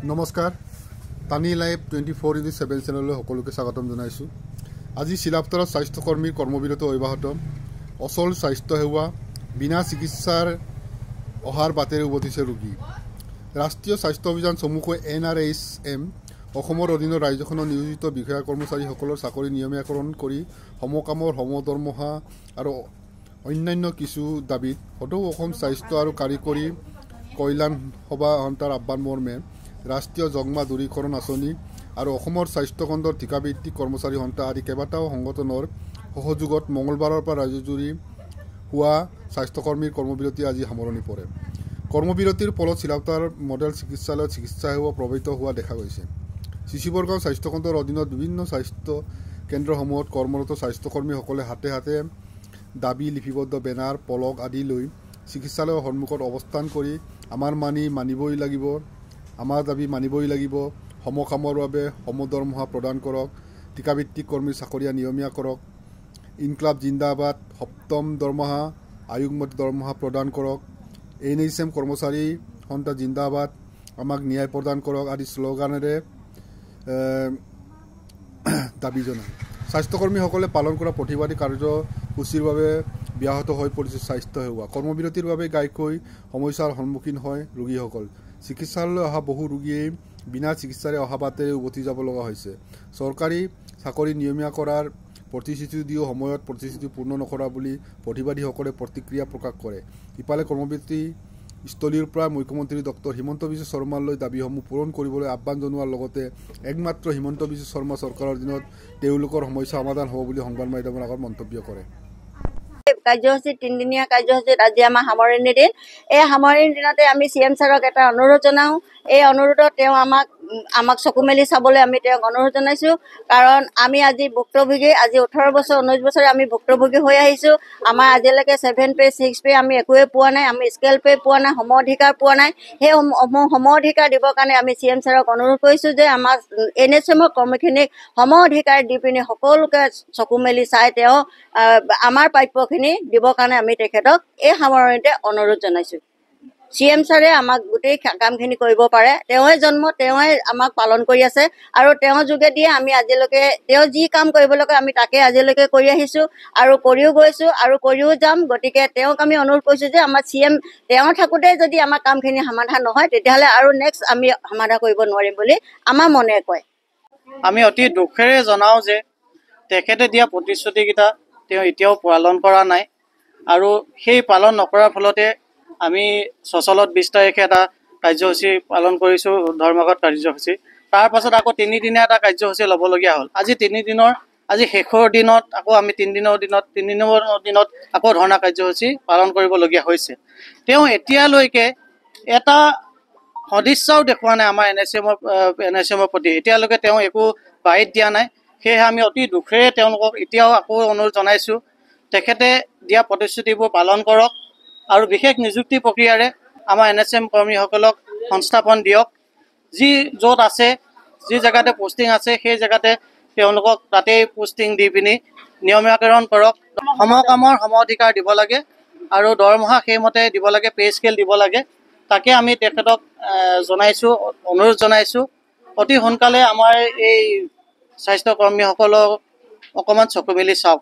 নমস্কাৰ টানি লাইভ 24/7 চেনেললৈ সকলোকে স্বাগতম জনাইছোঁ। আজি চিলাপথাৰত স্বাস্থ্যকৰ্মীৰ কৰ্মবিৰতি অব্যাহত। অচল স্বাস্থ্য সেৱা বিনা চিকিৎসাৰ অহাৰ বাটেৰে উভতিছে ৰোগী। ৰাষ্ট্ৰীয় স্বাস্থ্য অভিযান চমুকৈ NRHM অসমৰ অধীনত ৰাজ্যখনৰ নিয়োজিত বিষয়া কৰ্মচাৰীসকলৰ চাকৰি নিয়মীয়াকৰণ কৰি সমকামৰ সমদৰমহা আৰু অন্যান্য কিছু দাবীত সদৌ অসম স্বাস্থ্য আৰু কাৰিকৰী কল্যাণ সভা সন্থাৰ আহ্বান মৰ্মে ৰাষ্ট্ৰীয় যক্ষ্মা দূৰীকৰণ আঁচনি আৰু অসমৰ স্বাস্থ্যখণ্ডৰ ঠিকাভিত্তিক কৰ্মচাৰী সন্থা আদি কেইবাটাও সংগঠনৰ সহযোগত মঙলবাৰৰ পৰা ৰাজ্যজুৰি হোৱা স্বাস্থ্যকৰ্মীৰ কৰ্মবিৰতি আজি সামৰণি পৰে। কৰ্মবিৰতিৰ ফলত চিলাপথাৰ মডেল চিকিৎসালয়ত চিকিৎসা সেৱা প্ৰভাৱিত হোৱা দেখা গৈছে। চিচিবৰগাঁও স্বাস্থ্যখণ্ডৰ অধীনত বিভিন্ন স্বাস্থ্য কেন্দ্ৰসমূহত কৰ্মৰত স্বাস্থ্যকৰ্মীসকলে হাতে হাতে দাবী লিপিবদ্ধ বেনাৰ পলক আদি লৈ চিকিৎসালয়ৰ সন্মুখত অৱস্থান কৰি আমাৰ দাবী মানিবই লাগিব, সমকামৰ বাবে সমদৰমহা প্ৰদান কৰক, ঠিকাভিত্তিক কৰ্মীৰ চাকৰিয়া নিয়মীয়া কৰক, ইনক্লাব জিন্দাবাদ, সপ্তম দৰমহা আয়োগমত দৰমহা প্ৰদান কৰক, NHM কৰ্মচাৰী সন্থা জিন্দাবাদ, আমাক ন্যায় প্ৰদান কৰক আদি শ্লোগানেৰে দাবী জনায়। স্বাস্থ্যকৰ্মীসকলে পালন কৰা প্ৰতিবাদী কাৰ্যসূচীৰ বাবে ব্যাহত হৈ পৰিছে স্বাস্থ্য সেৱা। কৰ্মবিৰতিৰ বাবে ঘাইকৈ সমস্যাৰ সন্মুখীন হয় ৰোগীসকল। চিকিৎসালয়লৈ অহা বহু ৰোগীয়ে বিনা চিকিৎসাৰে অহা বাটেৰে উভতি যাব লগা হৈছে। চৰকাৰী চাকৰি নিয়মীয়া কৰাৰ প্ৰতিশ্ৰুতি দিও সময়ত প্ৰতিশ্ৰুতি পূৰ্ণ নকৰা বুলি প্ৰতিবাদীসকলে প্ৰতিক্ৰিয়া প্ৰকাশ কৰে। ইফালে কৰ্মবিৰতি স্থলীৰ পৰা মুখ্যমন্ত্ৰী ডক্টৰ হিমন্ত বিশ্ব শৰ্মালৈ দাবীসমূহ পূৰণ কৰিবলৈ আহ্বান জনোৱাৰ লগতে একমাত্ৰ হিমন্ত বিশ্ব শৰ্মা চৰকাৰৰ দিনত তেওঁলোকৰ সমস্যা সমাধান হ'ব বুলি সংবাদ মাধ্যমৰ আগত মন্তব্য কৰে। কাৰ্যসূচী 3 দিনীয়া কাৰ্যসূচীত আজি আমাৰ সামৰণি দিন। এই সামৰণি দিনতে আমি CM ছাৰক এটা অনুৰোধ জনাওঁ। এই অনুৰোধত তেওঁ আমাক চকু মেলি চাবলৈ আমি তেওঁক অনুৰোধ জনাইছোঁ। কাৰণ আমি আজি ভুক্তভোগী, আজি 18 বছৰ 19 বছৰে আমি ভুক্তভোগী হৈ আহিছোঁ। আমাৰ আজিলৈকে 7 পে 6 পে আমি একোৱে পোৱা নাই, আমি স্কেল পে পোৱা নাই, সম অধিকাৰ পোৱা নাই। সেই সম অধিকাৰ দিবৰ কাৰণে আমি CM ছাৰক অনুৰোধ কৰিছোঁ যে আমাৰ NHMৰ কৰ্মীখিনিক সম অধিকাৰ দি পিনি সকলোকে চকু মেলি চাই তেওঁ আমাৰ প্ৰাপ্যখিনি দিবৰ কাৰণে আমি তেখেতক এই সামৰণিতে অনুৰোধ জনাইছোঁ। CM ছাৰে আমাক গোটেই কামখিনি কৰিব পাৰে। তেওঁৱে জন্ম, তেওঁৱে আমাক পালন কৰি আছে আৰু তেওঁৰ যোগেদিয়ে আমি আজিলৈকে তেওঁ যি কাম কৰিব লাগে আমি তাকে আজিলৈকে কৰি আহিছোঁ আৰু কৰিও গৈছোঁ আৰু কৰিও যাম। গতিকে তেওঁক আমি অনুৰোধ কৰিছোঁ যে আমাৰ CM তেওঁ থাকোঁতে যদি আমাৰ কামখিনি সমাধান নহয় তেতিয়াহ'লে আৰু নেক্সট আমি সমাধান কৰিব নোৱাৰিম বুলি আমাৰ মনে কয়। আমি অতি দুখেৰে জনাওঁ যে তেখেতে দিয়া প্ৰতিশ্ৰুতিকেইটা তেওঁ এতিয়াও পালন কৰা নাই আৰু সেই পালন নকৰাৰ ফলতে আমি সচলত 20 তাৰিখে এটা কাৰ্যসূচী পালন কৰিছোঁ, ধৰ্মঘট কাৰ্যসূচী। তাৰ পাছত আকৌ 3 দিনীয়া এটা কাৰ্যসূচী ল'বলগীয়া হ'ল। আজি শেষৰ দিনত আকৌ আমি 3 দিনৰ দিনত আকৌ ধৰ্ণা কাৰ্যসূচী পালন কৰিবলগীয়া হৈছে। তেওঁ এতিয়ালৈকে এটা সদিচ্ছাও দেখুওৱা নাই আমাৰ NHMৰ প্ৰতি। এতিয়ালৈকে তেওঁ একো বাইট দিয়া নাই। সেয়েহে আমি অতি দুখেৰে তেওঁলোকক এতিয়াও আকৌ অনুৰোধ জনাইছোঁ, তেখেতে দিয়া প্ৰতিশ্ৰুতিবোৰ পালন কৰক আৰু বিশেষ নিযুক্তি প্ৰক্ৰিয়াৰে আমাৰ NHM কৰ্মীসকলক সংস্থাপন দিয়ক। য'ত আছে, যি জেগাতে পোষ্টিং আছে সেই জেগাতে তেওঁলোকক তাতেই পোষ্টিং দি পিনি নিয়মীয়াকৰণ কৰক। সমকামৰ সম অধিকাৰ দিব লাগে আৰু দৰমহা সেইমতে দিব লাগে, পে স্কেল দিব লাগে। তাকে আমি তেখেতক অনুৰোধ জনাইছোঁ। অতি সোনকালে আমাৰ এই স্বাস্থ্যকৰ্মীসকলক অকণমান চকু মেলি চাওক।